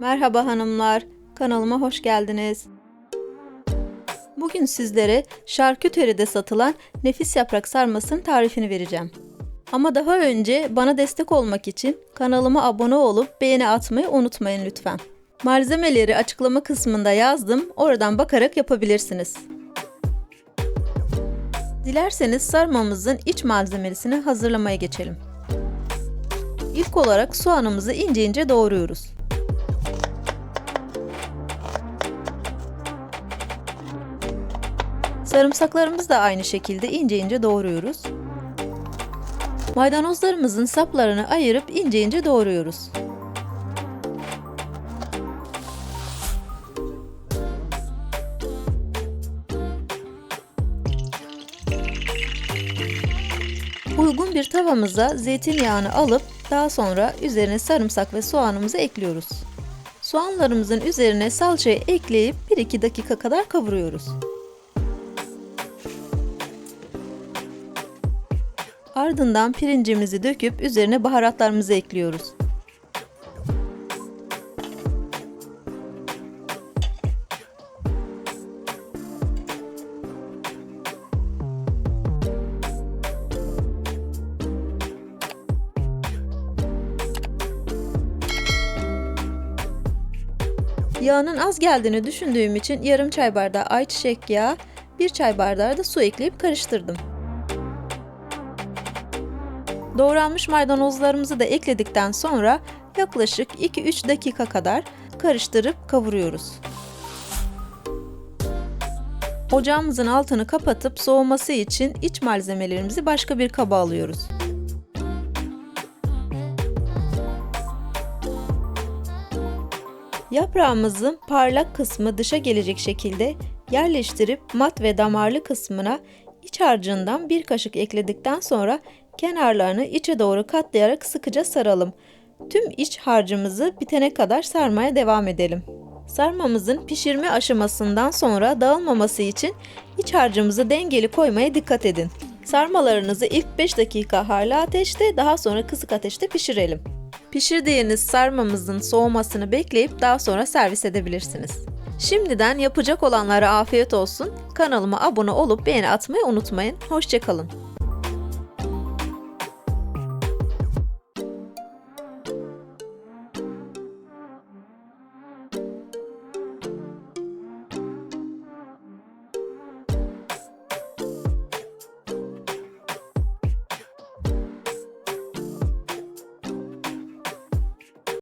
Merhaba hanımlar, kanalıma hoş geldiniz. Bugün sizlere şarküteride satılan nefis yaprak sarmasının tarifini vereceğim. Ama daha önce bana destek olmak için kanalıma abone olup beğeni atmayı unutmayın lütfen. Malzemeleri açıklama kısmında yazdım, oradan bakarak yapabilirsiniz. Dilerseniz sarmamızın iç malzemesini hazırlamaya geçelim. İlk olarak soğanımızı ince ince doğruyoruz. Sarımsaklarımızı da aynı şekilde ince ince doğruyoruz. Maydanozlarımızın saplarını ayırıp ince ince doğruyoruz. Uygun bir tavamıza zeytinyağını alıp daha sonra üzerine sarımsak ve soğanımızı ekliyoruz. Soğanlarımızın üzerine salçayı ekleyip 1-2 dakika kadar kavuruyoruz. Ardından pirincimizi döküp üzerine baharatlarımızı ekliyoruz. Yağının az geldiğini düşündüğüm için yarım çay bardağı ayçiçek yağı, 1 çay bardağı da su ekleyip karıştırdım. Doğranmış maydanozlarımızı da ekledikten sonra yaklaşık 2-3 dakika kadar karıştırıp kavuruyoruz. Ocağımızın altını kapatıp soğuması için iç malzemelerimizi başka bir kaba alıyoruz. Yaprağımızın parlak kısmı dışa gelecek şekilde yerleştirip mat ve damarlı kısmına iç harcından 1 kaşık ekledikten sonra kenarlarını içe doğru katlayarak sıkıca saralım. Tüm iç harcımızı bitene kadar sarmaya devam edelim. Sarmamızın pişirme aşamasından sonra dağılmaması için iç harcımızı dengeli koymaya dikkat edin. Sarmalarınızı ilk 5 dakika harlı ateşte, daha sonra kısık ateşte pişirelim. Pişirdiğiniz sarmamızın soğumasını bekleyip daha sonra servis edebilirsiniz. Şimdiden yapacak olanlara afiyet olsun. Kanalıma abone olup beğeni atmayı unutmayın. Hoşça kalın.